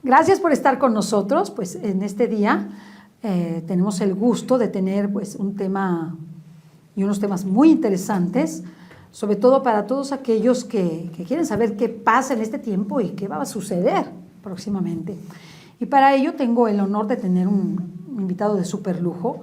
Gracias por estar con nosotros. Pues en este día tenemos el gusto de tener pues un tema y unos temas muy interesantes, sobre todo para todos aquellos que quieren saber qué pasa en este tiempo y qué va a suceder próximamente. Y para ello tengo el honor de tener un invitado de súper lujo.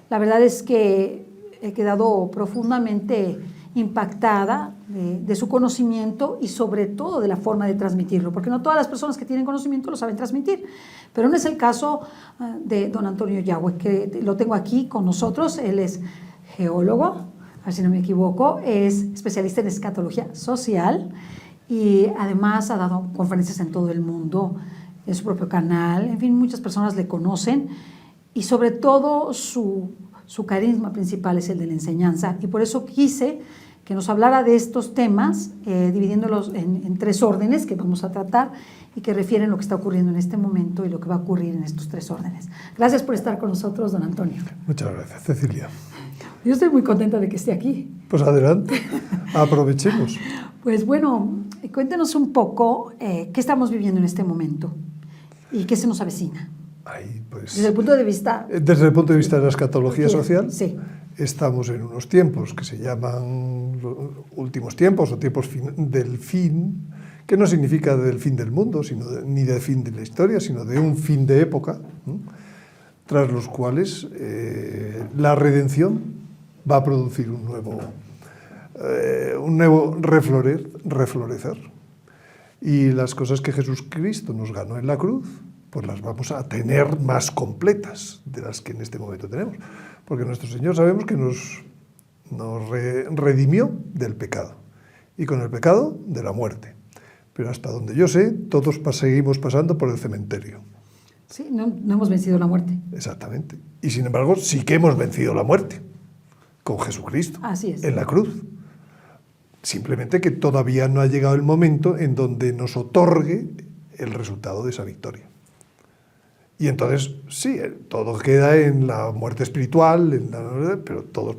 La verdad es que he quedado profundamente impactada de su conocimiento y sobre todo de la forma de transmitirlo, porque no todas las personas que tienen conocimiento lo saben transmitir, pero no es el caso de don Antonio Yagüe, que lo tengo aquí con nosotros. Él es geólogo, a ver si no me equivoco, es especialista en escatología social y además ha dado conferencias en todo el mundo, en su propio canal, en fin, muchas personas le conocen y sobre todo su carisma principal es el de la enseñanza, y por eso quise que nos hablara de estos temas, dividiéndolos en tres órdenes que vamos a tratar y que refieren lo que está ocurriendo en este momento y lo que va a ocurrir en estos tres órdenes. Gracias por estar con nosotros, don Antonio. Muchas gracias, Cecilia. Yo estoy muy contenta de que esté aquí. Pues adelante, aprovechemos. Pues bueno, cuéntenos un poco qué estamos viviendo en este momento y qué se nos avecina. Ahí, pues, desde el punto de vista... Desde el punto de vista de la escatología social, sí. Estamos en unos tiempos que se llaman últimos tiempos o tiempos del fin, que no significa del fin del mundo, ni del fin de la historia, sino de un fin de época, tras los cuales la redención va a producir un nuevo reflorecer. Y las cosas que Jesucristo nos ganó en la cruz, pues las vamos a tener más completas de las que en este momento tenemos. Porque nuestro Señor sabemos que nos redimió del pecado, y con el pecado de la muerte. Pero hasta donde yo sé, todos seguimos pasando por el cementerio. Sí, no hemos vencido la muerte. Exactamente. Y sin embargo, sí que hemos vencido la muerte, con Jesucristo. Así es. En la cruz. Simplemente que todavía no ha llegado el momento en donde nos otorgue el resultado de esa victoria. Y entonces, sí, todo queda en la muerte espiritual, pero todos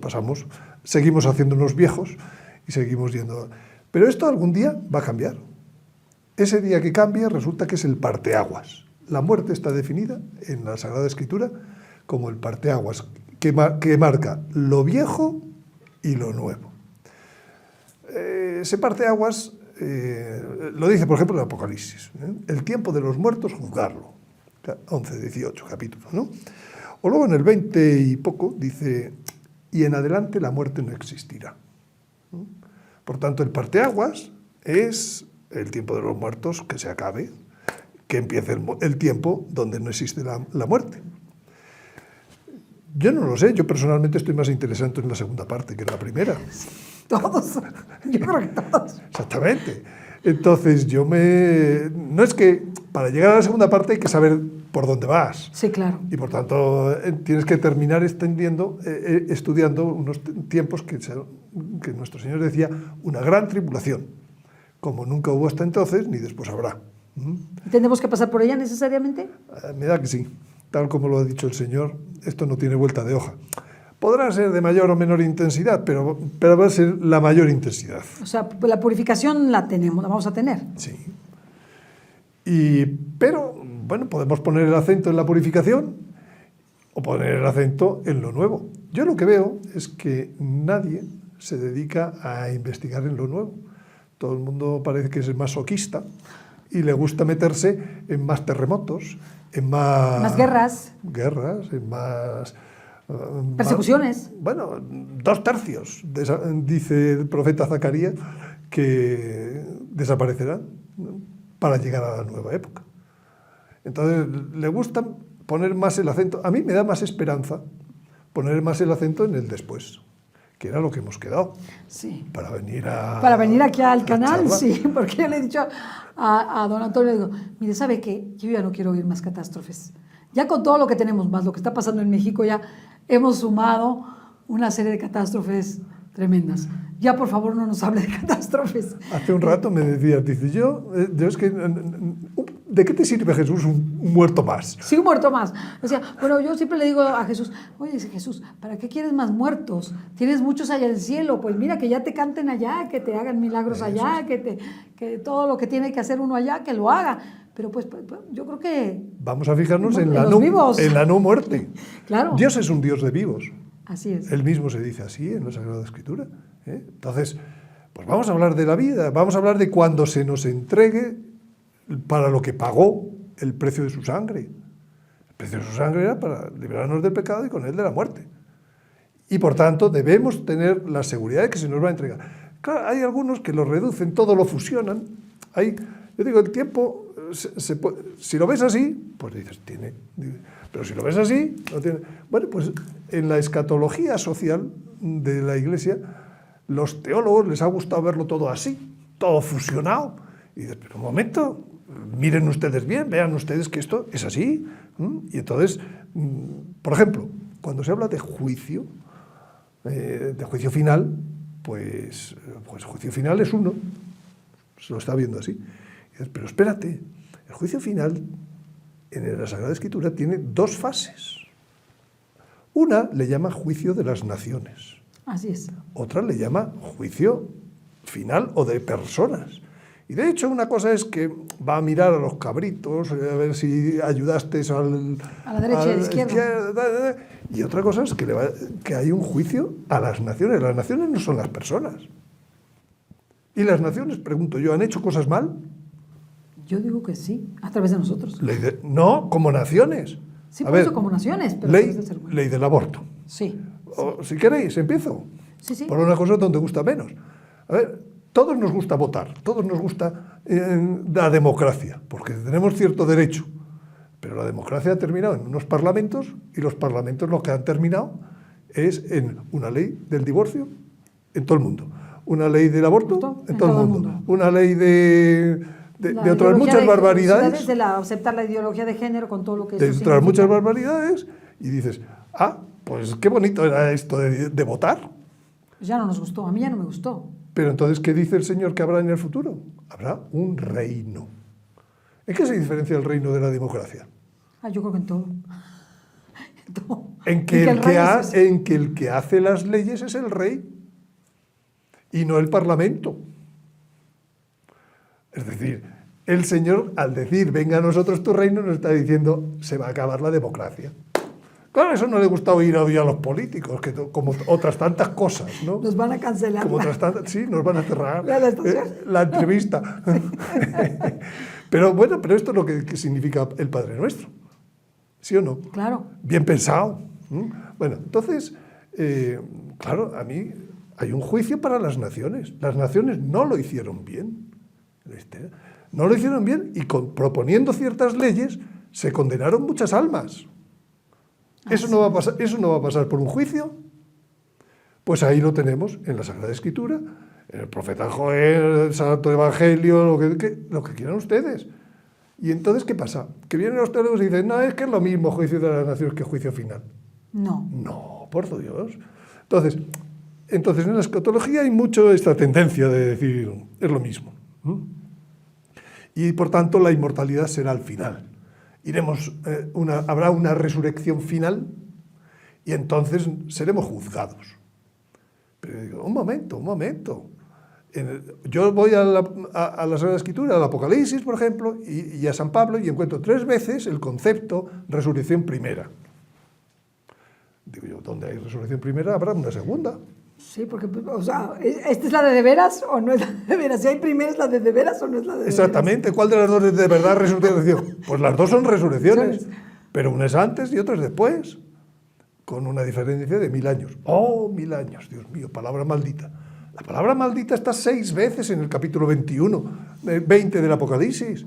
seguimos haciéndonos viejos y seguimos yendo. Pero esto algún día va a cambiar. Ese día que cambia resulta que es el parteaguas. La muerte está definida en la Sagrada Escritura como el parteaguas, que marca lo viejo y lo nuevo. Ese parteaguas lo dice, por ejemplo, el Apocalipsis. El tiempo de los muertos, juzgarlo. 11, 18 capítulos, ¿no? O luego en el 20 y poco dice, y en adelante la muerte no existirá, ¿no? Por tanto, el parteaguas es el tiempo de los muertos que se acabe, que empiece el tiempo donde no existe la muerte. Yo no lo sé, yo personalmente estoy más interesado en la segunda parte que en la primera. Todos, yo creo que todos. Exactamente. Entonces, no es que para llegar a la segunda parte hay que saber por dónde vas. Sí, claro. Y por tanto, tienes que terminar estudiando unos tiempos que nuestro Señor decía, una gran tribulación, como nunca hubo hasta entonces, ni después habrá. ¿Tenemos que pasar por ella necesariamente? Me da que sí. Tal como lo ha dicho el Señor, esto no tiene vuelta de hoja. Podrá ser de mayor o menor intensidad, pero va a ser la mayor intensidad. O sea, la purificación la vamos a tener. Sí. Pero, bueno, podemos poner el acento en la purificación o poner el acento en lo nuevo. Yo lo que veo es que nadie se dedica a investigar en lo nuevo. Todo el mundo parece que es masoquista y le gusta meterse en más terremotos, en más guerras, en más... persecuciones. Bueno, 2/3, dice el profeta Zacarías, que desaparecerán, ¿no?, para llegar a la nueva época. Entonces, le gusta poner más el acento. A mí me da más esperanza poner más el acento en el después, que era lo que hemos quedado. Sí. Para venir aquí al canal, sí, porque yo le he dicho a don Antonio, digo, mire, ¿sabe qué? Yo ya no quiero oír más catástrofes. Ya con todo lo que tenemos, más lo que está pasando en México, ya hemos sumado una serie de catástrofes tremendas. Ya, por favor, no nos hable de catástrofes. Hace un rato me decías, dice, yo es que, ¿de qué te sirve, Jesús, un muerto más? Sí, un muerto más. O sea, bueno, yo siempre le digo a Jesús, oye, dice Jesús, ¿para qué quieres más muertos? Tienes muchos allá en el cielo, pues mira, que ya te canten allá, que te hagan milagros allá, que todo lo que tiene que hacer uno allá, que lo haga. Pero pues yo creo que... Vamos a fijarnos en los vivos. en la no muerte. Claro. Dios es un Dios de vivos. Así es. Él mismo se dice así en la Sagrada Escritura. Entonces, pues vamos a hablar de la vida, vamos a hablar de cuando se nos entregue para lo que pagó el precio de su sangre. El precio de su sangre era para liberarnos del pecado y con él de la muerte. Y por tanto debemos tener la seguridad de que se nos va a entregar. Claro, hay algunos que lo reducen, todo lo fusionan. Yo digo, el tiempo, si lo ves así, pues dices, tiene. Pero si lo ves así, no tiene. Bueno, pues en la escatología social de la Iglesia, los teólogos les ha gustado verlo todo así, todo fusionado. Y dices, pero un momento, miren ustedes bien, vean ustedes que esto es así. Y entonces, por ejemplo, cuando se habla de juicio final, pues juicio final es uno, se lo está viendo así. Y dices, pero espérate, el juicio final en la Sagrada Escritura tiene dos fases. Una le llama juicio de las naciones. Así es. Otra le llama juicio final o de personas. Y de hecho una cosa es que va a mirar a los cabritos, a ver si ayudaste a la derecha y a la izquierda. Y otra cosa es que hay un juicio a las naciones. Las naciones no son las personas. Y las naciones, pregunto yo, ¿han hecho cosas mal? Yo digo que sí, a través de nosotros. No, como naciones. Sí, por eso como naciones, pero a través del ser humano. Ley del aborto. Sí. Si queréis, empiezo. Sí. Por una cosa donde gusta menos. A ver, todos nos gusta votar, todos nos gusta la democracia, porque tenemos cierto derecho. Pero la democracia ha terminado en unos parlamentos y los parlamentos lo que han terminado es en una ley del divorcio en todo el mundo, una ley del aborto en todo el mundo, una ley de otras muchas barbaridades. De aceptar la ideología de género con todo lo que eso de otras significa. muchas barbaridades y dices, pues qué bonito era esto de votar. Ya no nos gustó, a mí ya no me gustó. Pero entonces, ¿qué dice el Señor que habrá en el futuro? Habrá un reino. ¿En qué se diferencia el reino de la democracia? Yo creo que en todo. En todo. En que el que hace las leyes es el rey y no el parlamento. Es decir, el Señor, al decir, venga a nosotros tu reino, nos está diciendo, se va a acabar la democracia. Claro, eso no le gusta oír a los políticos, que como otras tantas cosas, ¿no? Nos van a cancelar. Como otras tantas, sí, nos van a cerrar la entrevista. Pero bueno, pero esto es lo que significa el Padre Nuestro. ¿Sí o no? Claro. Bien pensado. Bueno, entonces, claro, a mí hay un juicio para las naciones. Las naciones no lo hicieron bien. No lo hicieron bien y proponiendo ciertas leyes se condenaron muchas almas. ¿Eso no va a pasar por un juicio? Pues ahí lo tenemos en la Sagrada Escritura, en el profeta Joel, el Santo Evangelio, lo que quieran ustedes. Y entonces, ¿qué pasa? Que vienen los teólogos y dicen, no, es que es lo mismo juicio de las naciones que juicio final. No, por Dios. Entonces en la escatología hay mucho esta tendencia de decir, es lo mismo. Y por tanto la inmortalidad será al final. Habrá una resurrección final y entonces seremos juzgados. Pero digo, un momento. Yo voy a la Sagrada Escritura, al Apocalipsis, por ejemplo, y a San Pablo, y encuentro 3 veces el concepto resurrección primera. Digo yo, ¿dónde hay resurrección primera? Habrá una segunda. Sí, porque, o sea, ¿esta es la de veras o no es la de veras? Si hay primera, ¿es la de veras o no es la de veras? Exactamente. ¿Cuál de las dos es de verdad resurrección? Pues las dos son resurrecciones, pero una es antes y otra es después, con una diferencia de 1000 años. ¡Oh, 1000 años! Dios mío, palabra maldita. La palabra maldita está 6 veces en el capítulo 20 del Apocalipsis.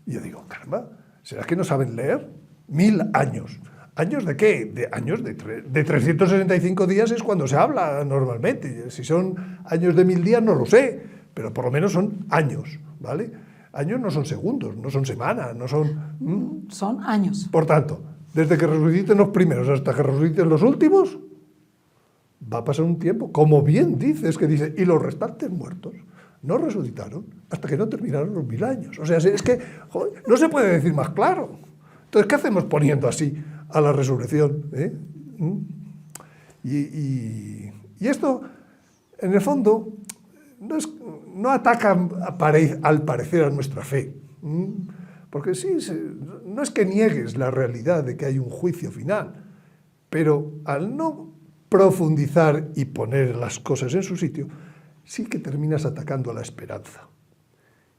Y yo digo, caramba, ¿será que no saben leer? 1000 años. ¿Años de qué? Años de 365 días es cuando se habla normalmente. Si son años de 1000 días no lo sé, pero por lo menos son años, ¿vale? Años no son segundos, no son semanas, no son... Son años. Por tanto, desde que resuciten los primeros hasta que resuciten los últimos, va a pasar un tiempo, como bien dice, y los restantes muertos no resucitaron hasta que no terminaron los 1000 años. O sea, es que joder, no se puede decir más claro. Entonces, ¿qué hacemos poniendo así a la resurrección? Y esto, en el fondo, no ataca al parecer a nuestra fe. Porque sí, no es que niegues la realidad de que hay un juicio final, pero al no profundizar y poner las cosas en su sitio, sí que terminas atacando a la esperanza.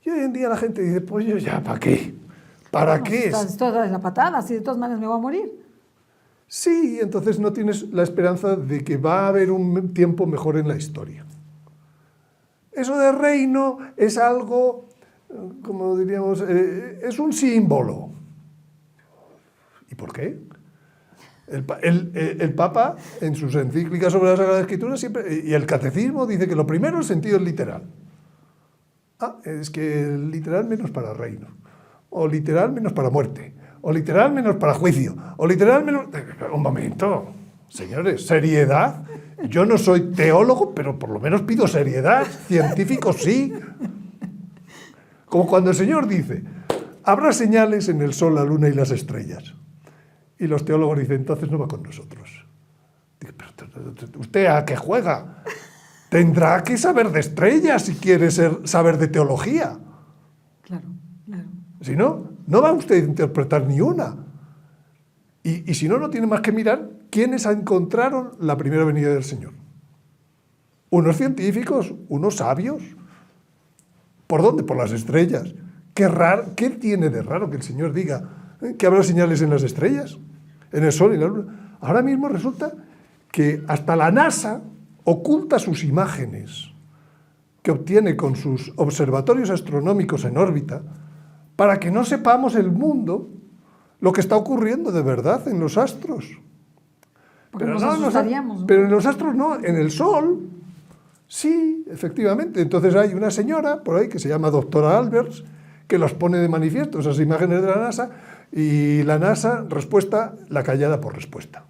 Y hoy en día la gente dice, pues yo ya, ¿para qué? ¿Para qué? Esto es la patada, si de todas maneras me voy a morir. Sí, entonces no tienes la esperanza de que va a haber un tiempo mejor en la historia. Eso de reino es algo, como diríamos, es un símbolo. ¿Y por qué? El Papa, en sus encíclicas sobre la Sagrada Escritura, siempre, y el Catecismo dice que lo primero el sentido es literal. Es que literal menos para reino, o literal menos para muerte, o literal menos para juicio, o literal menos... Un momento, señores, seriedad. Yo no soy teólogo, pero por lo menos pido seriedad. Científico sí. Como cuando el Señor dice, habrá señales en el sol, la luna y las estrellas. Y los teólogos dicen, entonces no va con nosotros. Digo, pero ¿usted a qué juega? Tendrá que saber de estrellas si quiere saber de teología. Claro, claro. Si no, no va usted a interpretar ni una. Y si no, no tiene más que mirar quiénes encontraron la primera venida del Señor. Unos científicos, unos sabios. ¿Por dónde? Por las estrellas. ¿Qué tiene de raro que el Señor diga que habrá señales en las estrellas, en el sol y la luna? Ahora mismo resulta que hasta la NASA oculta sus imágenes que obtiene con sus observatorios astronómicos en órbita para que no sepamos el mundo lo que está ocurriendo de verdad en los astros. Porque nos asustaríamos, ¿no? Pero en los astros no, en el Sol, sí, efectivamente. Entonces hay una señora por ahí que se llama doctora Alberts que los pone de manifiesto, esas imágenes de la NASA, y la NASA, respuesta, la callada por respuesta.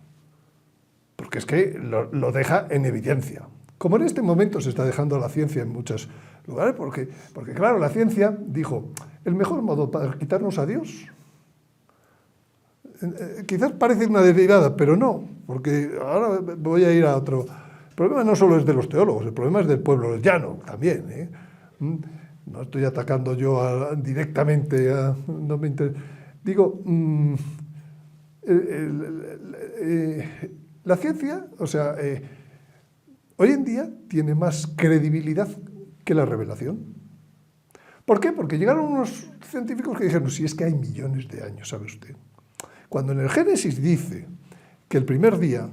Porque es que lo deja en evidencia. Como en este momento se está dejando la ciencia en muchos lugares, porque claro, la ciencia dijo, el mejor modo para quitarnos a Dios, quizás parece una derivada, pero no, porque ahora voy a ir a otro. El problema no solo es de los teólogos, el problema es del pueblo llano también, ¿eh? No estoy atacando yo directamente, no me interesa. Digo, la ciencia, o sea, hoy en día tiene más credibilidad que la revelación. ¿Por qué? Porque llegaron unos científicos que dijeron, si es que hay millones de años, ¿sabe usted? Cuando en el Génesis dice que el primer día,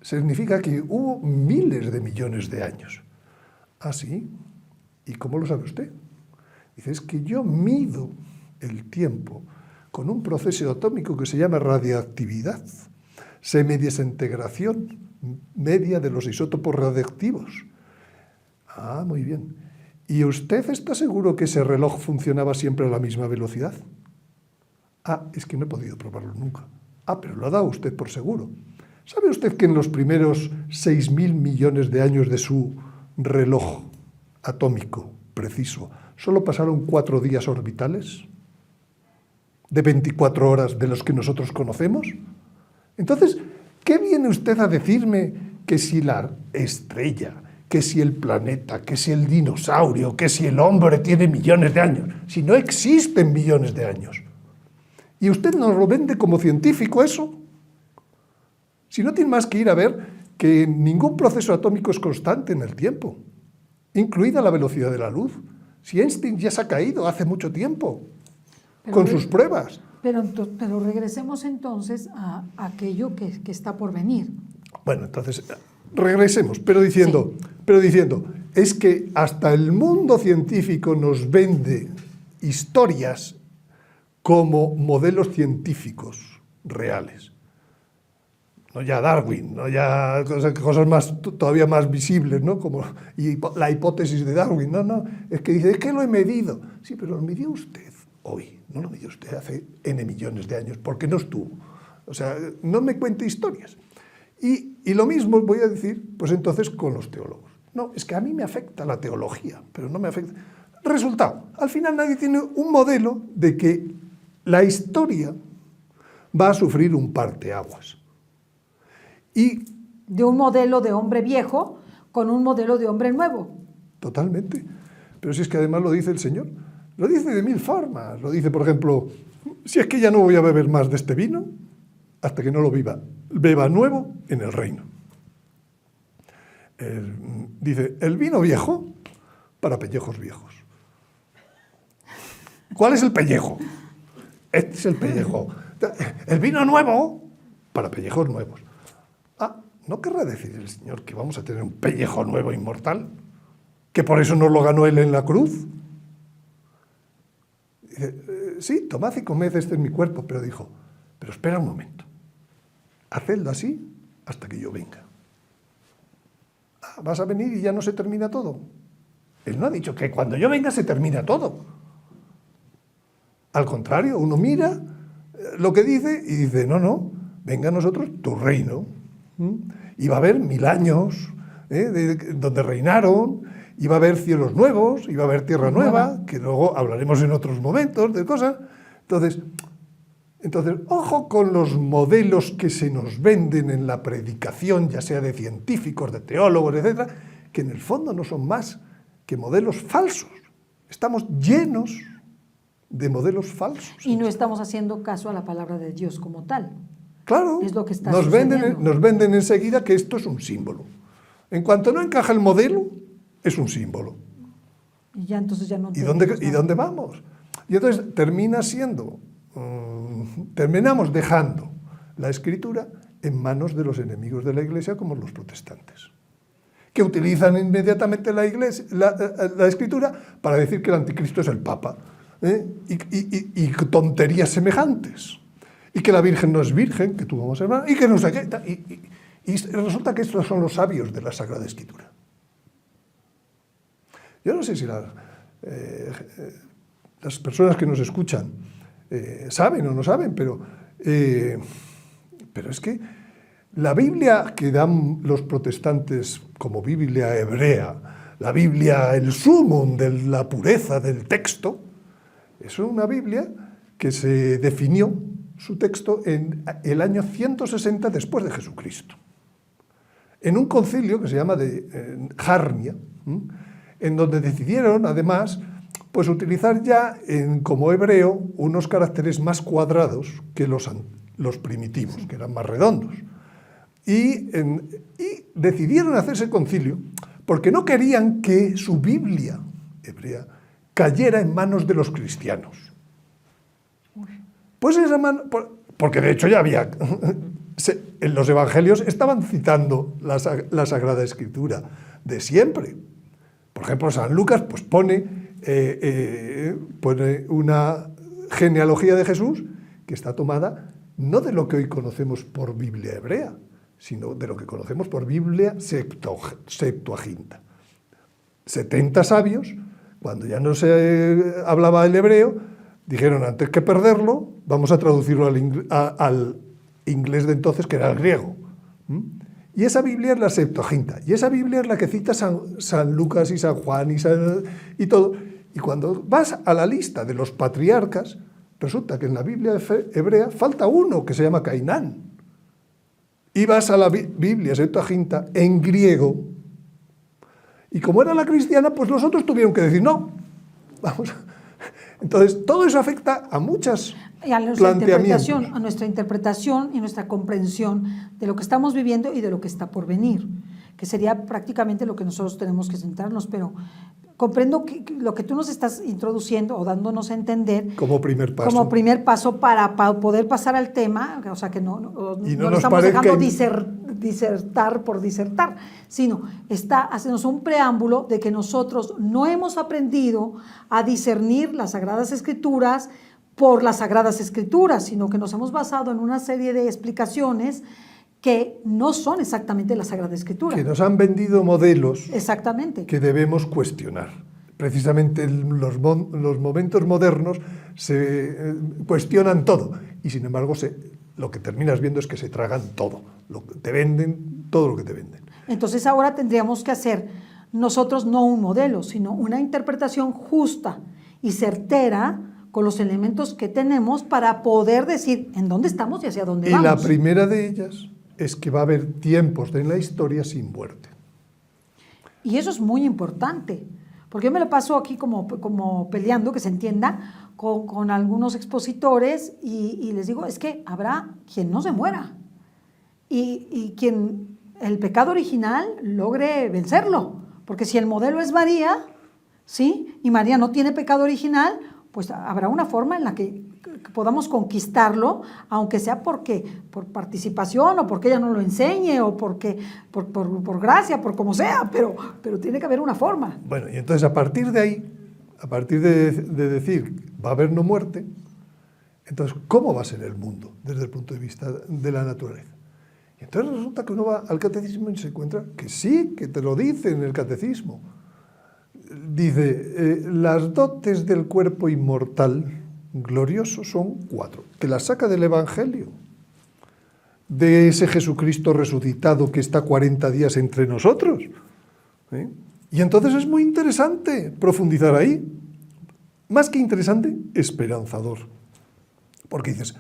significa que hubo miles de millones de años. ¿Ah, sí? ¿Y cómo lo sabe usted? Dice, es que yo mido el tiempo con un proceso atómico que se llama radiactividad, semidesintegración media de los isótopos radiactivos. Ah, muy bien. ¿Y usted está seguro que ese reloj funcionaba siempre a la misma velocidad? Ah, es que no he podido probarlo nunca. Ah, pero lo ha dado usted por seguro. ¿Sabe usted que en los primeros 6.000 millones de años de su reloj atómico preciso solo pasaron 4 días orbitales de 24 horas de los que nosotros conocemos? Entonces, ¿qué viene usted a decirme que si la estrella, que si el planeta, que si el dinosaurio, que si el hombre tiene millones de años? Si no existen millones de años. ¿Y usted nos lo vende como científico eso? Si no tiene más que ir a ver que ningún proceso atómico es constante en el tiempo, incluida la velocidad de la luz. Si Einstein ya se ha caído hace mucho tiempo, con sus pruebas. Pero regresemos entonces a aquello que está por venir. Bueno, entonces, regresemos, pero diciendo, es que hasta el mundo científico nos vende historias como modelos científicos reales. No ya Darwin, no ya cosas todavía más visibles, ¿no? Como la hipótesis de Darwin. No, es que dice, es que lo he medido. Sí, pero lo midió usted hoy, no lo midió usted hace N millones de años, porque no estuvo. O sea, no me cuente historias. Y lo mismo voy a decir, pues entonces, con los teólogos. No, es que a mí me afecta la teología, pero no me afecta. Resultado, al final nadie tiene un modelo de que la historia va a sufrir un parteaguas. Y de un modelo de hombre viejo con un modelo de hombre nuevo. Totalmente. Pero si es que además lo dice el Señor. Lo dice de 1000 formas. Lo dice, por ejemplo, si es que ya no voy a beber más de este vino hasta que no lo beba nuevo en el reino. Dice, el vino viejo para pellejos viejos. ¿Cuál es el pellejo? Este es el pellejo. El vino nuevo para pellejos nuevos. ¿No querrá decir el Señor que vamos a tener un pellejo nuevo inmortal? ¿Que por eso nos lo ganó Él en la cruz? Dice, sí, tomad y comed, este es mi cuerpo. Pero dijo, pero espera un momento. Hacedlo así hasta que yo venga. ¿Vas a venir y ya no se termina todo? Él no ha dicho que cuando yo venga se termina todo. Al contrario, uno mira lo que dice y dice, no, venga a nosotros tu reino. Y va a haber 1000 años donde reinaron, y va a haber cielos nuevos, y va a haber tierra nueva, que luego hablaremos en otros momentos de cosas. Entonces, ojo con los modelos que se nos venden en la predicación, ya sea de científicos, de teólogos, etcétera, que en el fondo no son más que modelos falsos. Estamos llenos de modelos falsos. Y no estamos haciendo caso a la palabra de Dios como tal. Claro, es lo que está nos venden enseguida que esto es un símbolo. En cuanto no encaja el modelo, es un símbolo. Y ya entonces ya no ¿Y dónde vamos? Y entonces terminamos dejando la Escritura en manos de los enemigos de la Iglesia, como los protestantes, que utilizan inmediatamente la Escritura para decir que el anticristo es el Papa, y tonterías semejantes. Y que la Virgen no es virgen, que tú vamos a hermano, y que no sé qué. Y resulta que estos son los sabios de la Sagrada Escritura. Yo no sé si las personas que nos escuchan saben o no saben, pero es que la Biblia que dan los protestantes como Biblia hebrea, la Biblia, el sumum de la pureza del texto, es una Biblia que se definió su texto en el año 160 después de Jesucristo, en un concilio que se llama de Jarnia, en donde decidieron, además, pues utilizar ya como hebreo unos caracteres más cuadrados que los primitivos, que eran más redondos. Y decidieron hacer ese concilio porque no querían que su Biblia hebrea cayera en manos de los cristianos. Pues porque de hecho ya había, en los evangelios estaban citando la Sagrada Escritura de siempre. Por ejemplo, San Lucas pues pone una genealogía de Jesús que está tomada no de lo que hoy conocemos por Biblia hebrea, sino de lo que conocemos por Biblia Septuaginta. 70 sabios, cuando ya no se hablaba el hebreo, dijeron, antes que perderlo, vamos a traducirlo al inglés de entonces, que era el griego. Y esa Biblia es la Septuaginta. Y esa Biblia es la que cita San Lucas y San Juan y todo. Y cuando vas a la lista de los patriarcas, resulta que en la Biblia hebrea falta uno que se llama Cainán. Y vas a la Biblia Septuaginta en griego. Y como era la cristiana, pues los otros tuvieron que decir, no, vamos. Entonces, todo eso afecta a muchos planteamientos. A nuestra interpretación y nuestra comprensión de lo que estamos viviendo y de lo que está por venir, que sería prácticamente lo que nosotros tenemos que centrarnos, pero comprendo que lo que tú nos estás introduciendo o dándonos a entender como primer paso para poder pasar al tema, o sea que no estamos dejando disertar por disertar, sino está haciéndonos un preámbulo de que nosotros no hemos aprendido a discernir las Sagradas Escrituras por las Sagradas Escrituras, sino que nos hemos basado en una serie de explicaciones que no son exactamente la Sagrada Escritura. Que nos han vendido modelos exactamente que debemos cuestionar. Precisamente en los momentos modernos se cuestionan todo y sin embargo lo que terminas viendo es que se tragan todo. Te venden todo lo que te venden. Entonces ahora tendríamos que hacer nosotros no un modelo, sino una interpretación justa y certera con los elementos que tenemos para poder decir en dónde estamos y hacia dónde vamos. Y la primera de ellas es que va a haber tiempos en la historia sin muerte. Y eso es muy importante, porque yo me lo paso aquí como peleando, que se entienda, con algunos expositores y les digo, es que habrá quien no se muera y quien el pecado original logre vencerlo, porque si el modelo es María, ¿sí? Y María no tiene pecado original, pues habrá una forma en la que podamos conquistarlo, aunque sea por participación o porque ella no lo enseñe o porque por gracia, por como sea, pero tiene que haber una forma. Bueno, y entonces a partir de ahí, a partir de decir va a haber no muerte, entonces ¿cómo va a ser el mundo desde el punto de vista de la naturaleza? Y entonces resulta que uno va al catecismo y se encuentra que sí, que te lo dice en el catecismo. Dice, las dotes del cuerpo inmortal glorioso son 4. Te las saca del Evangelio, de ese Jesucristo resucitado que está 40 días entre nosotros. ¿Eh? Y entonces es muy interesante profundizar ahí. Más que interesante, esperanzador. Porque dices,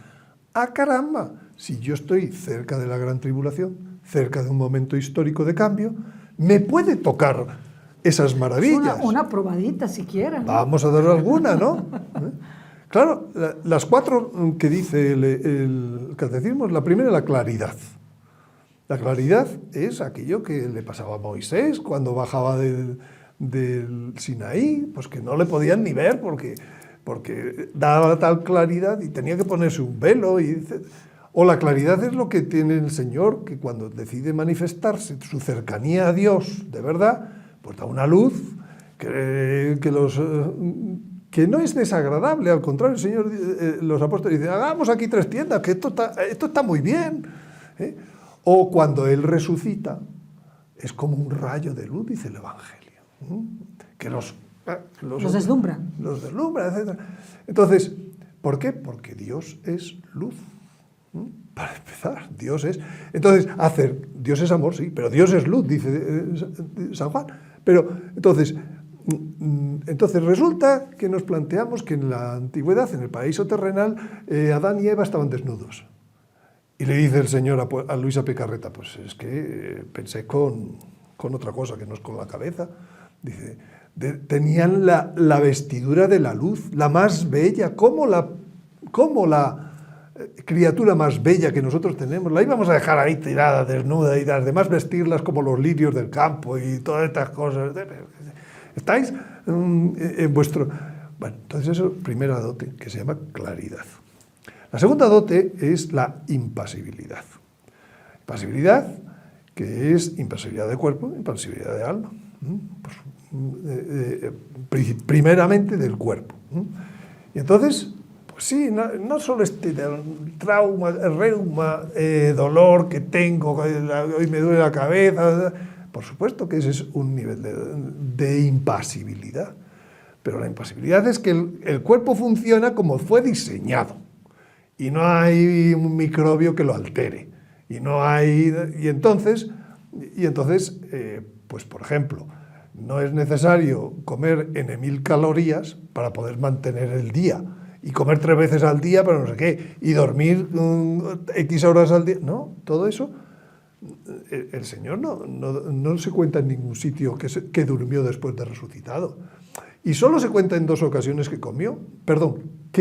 ¡ah, caramba! Si yo estoy cerca de la gran tribulación, cerca de un momento histórico de cambio, me puede tocar esas maravillas. Una probadita siquiera, ¿no? Vamos a dar alguna, ¿no? Claro, las 4 que dice el catecismo, la primera, la claridad. La claridad es aquello que le pasaba a Moisés cuando bajaba del Sinaí, pues que no le podían ni ver porque daba tal claridad y tenía que ponerse un velo. O la claridad es lo que tiene el Señor, que cuando decide manifestarse su cercanía a Dios de verdad, pues da una luz que no es desagradable, al contrario, el Señor, los apóstoles dicen, hagamos aquí 3 tiendas, que esto está muy bien. O cuando Él resucita, es como un rayo de luz, dice el Evangelio, que los deslumbra. Los deslumbra, etc. Entonces, ¿por qué? Porque Dios es luz. Para empezar, Dios es... Entonces, Dios es amor, sí, pero Dios es luz, dice San Juan. Pero, entonces resulta que nos planteamos que en la antigüedad, en el paraíso terrenal, Adán y Eva estaban desnudos. Y le dice el Señor a Luisa Picarreta, pues es que pensé con otra cosa, que no es con la cabeza. Dice, tenían la vestidura de la luz, la más bella, como la criatura más bella que nosotros tenemos, la íbamos a dejar ahí tirada, desnuda, y las demás vestirlas como los lirios del campo y todas estas cosas. ¿Estáis en vuestro...? Bueno, entonces eso, primera dote, que se llama claridad. La segunda dote es la impasibilidad. Impasibilidad, que es impasibilidad de cuerpo, impasibilidad de alma. Pues, primeramente del cuerpo. Y entonces... Sí, no solo este trauma, reuma, dolor que tengo, hoy me duele la cabeza, por supuesto que ese es un nivel de impasibilidad, pero la impasibilidad es que el cuerpo funciona como fue diseñado y no hay un microbio que lo altere, y entonces, pues por ejemplo, no es necesario comer N.000 calorías para poder mantener el día, y comer 3 veces al día, pero no sé qué, y dormir X horas al día. No, todo eso, el Señor no se cuenta en ningún sitio que durmió después de resucitado. Y solo se cuenta en 2 ocasiones que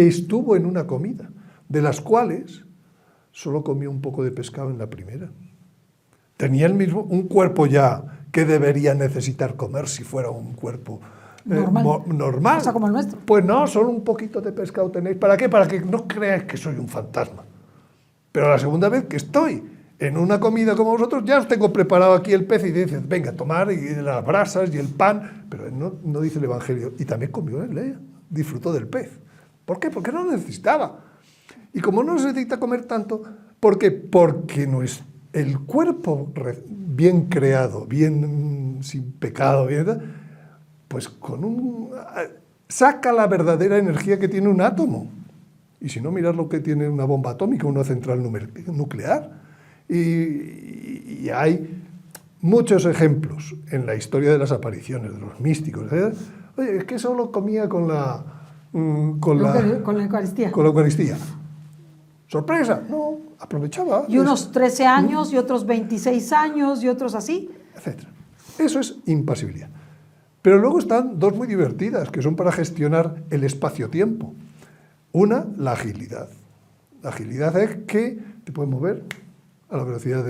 estuvo en una comida, de las cuales solo comió un poco de pescado en la primera. Tenía un cuerpo ya que debería necesitar comer si fuera un cuerpo normal. O sea, como el nuestro. Pues no, solo un poquito de pescado tenéis. ¿Para qué? Para que no creáis que soy un fantasma. Pero la segunda vez que estoy en una comida como vosotros, ya os tengo preparado aquí el pez y dices, venga, tomar y las brasas y el pan. Pero no dice el Evangelio. Y también comió él, disfrutó del pez. ¿Por qué? Porque no lo necesitaba. Y como no necesita comer tanto, ¿por qué? Porque el cuerpo bien creado, bien sin pecado, pues saca la verdadera energía que tiene un átomo. Y si no, mirad lo que tiene una bomba atómica, una central nuclear. Y hay muchos ejemplos en la historia de las apariciones de los místicos. Oye, es que solo comía con la Eucaristía. Con la Eucaristía. ¿Sorpresa? No, aprovechaba. Y unos 13 años, y otros 26 años, y otros así. Etcétera. Eso es impasibilidad. Pero luego están 2 muy divertidas, que son para gestionar el espacio-tiempo. Una, la agilidad. La agilidad es que te puedes mover a la velocidad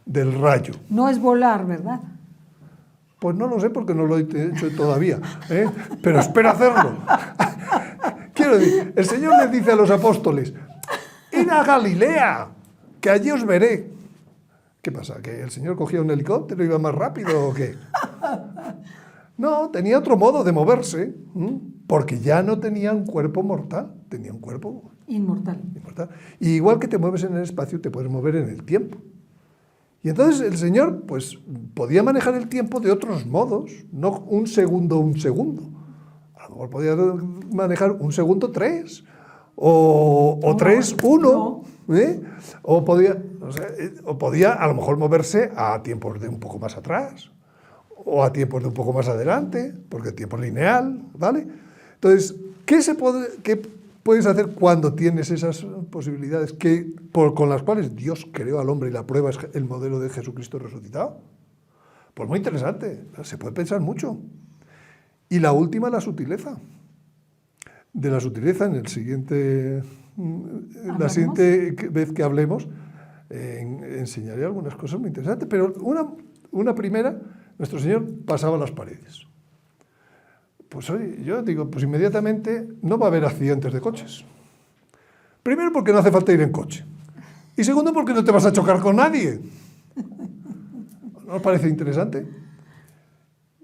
del rayo. No es volar, ¿verdad? Pues no lo sé porque no lo he hecho todavía, ¿eh? Pero espero hacerlo. Quiero decir, el Señor les dice a los apóstoles, id a Galilea, que allí os veré. ¿Qué pasa? ¿Que el Señor cogía un helicóptero y iba más rápido o qué? No, tenía otro modo de moverse, porque ya no tenía un cuerpo mortal, tenía un cuerpo inmortal. Y igual que te mueves en el espacio, te puedes mover en el tiempo. Y entonces el Señor pues, podía manejar el tiempo de otros modos, no un segundo. A lo mejor podía manejar un segundo 3, o 3, 1, ¿eh? o podía a lo mejor moverse a tiempos de un poco más atrás, o a tiempos de un poco más adelante, porque el tiempo es lineal, ¿vale? Entonces, ¿qué puedes hacer cuando tienes esas posibilidades con las cuales Dios creó al hombre y la prueba es el modelo de Jesucristo resucitado? Pues muy interesante, se puede pensar mucho. Y la última, la sutileza. De la sutileza, en la siguiente vez que hablemos, enseñaré algunas cosas muy interesantes, pero una primera, nuestro Señor pasaba las paredes. Pues oye, yo digo, pues inmediatamente no va a haber accidentes de coches. Primero porque no hace falta ir en coche. Y segundo porque no te vas a chocar con nadie. ¿No os parece interesante?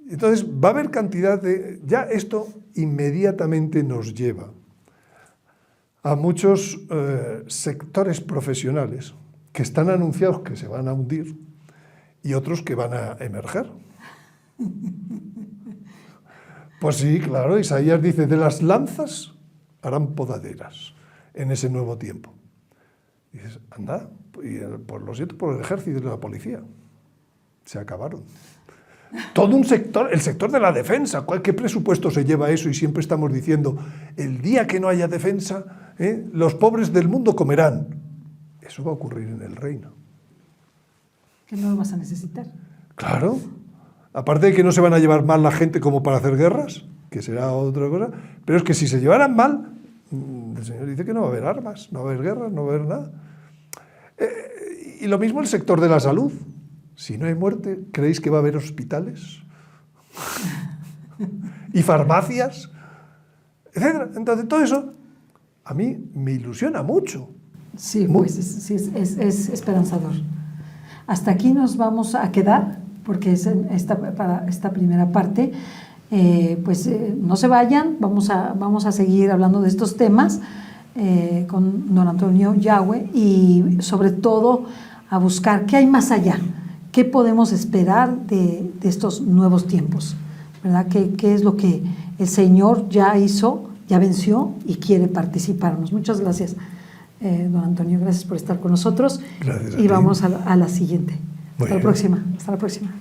Entonces va a haber cantidad de... Ya esto inmediatamente nos lleva a muchos sectores profesionales que están anunciados que se van a hundir y otros que van a emerger. Pues sí, claro, Isaías dice, de las lanzas harán podaderas en ese nuevo tiempo. Y dices, anda, pues lo siento por el ejército y la policía. Se acabaron. Todo un sector, el sector de la defensa, ¿qué presupuesto se lleva eso? Y siempre estamos diciendo, el día que no haya defensa, los pobres del mundo comerán. Eso va a ocurrir en el reino. Que no lo vas a necesitar. Claro. Aparte de que no se van a llevar mal la gente como para hacer guerras, que será otra cosa, pero es que si se llevaran mal, el Señor dice que no va a haber armas, no va a haber guerras, no va a haber nada. Y lo mismo el sector de la salud. Si no hay muerte, ¿creéis que va a haber hospitales? ¿Y farmacias? Etcétera. Entonces, todo eso a mí me ilusiona mucho. Sí, pues es esperanzador. Hasta aquí nos vamos a quedar, porque para esta primera parte, no se vayan, vamos a seguir hablando de estos temas con don Antonio Yagüe y sobre todo a buscar qué hay más allá, qué podemos esperar de estos nuevos tiempos, ¿verdad? ¿Qué es lo que el Señor ya hizo, ya venció y quiere participarnos? Muchas gracias, don Antonio, gracias por estar con nosotros. Gracias a y ti. vamos a la siguiente. Hasta la Bueno. próxima. Hasta la próxima.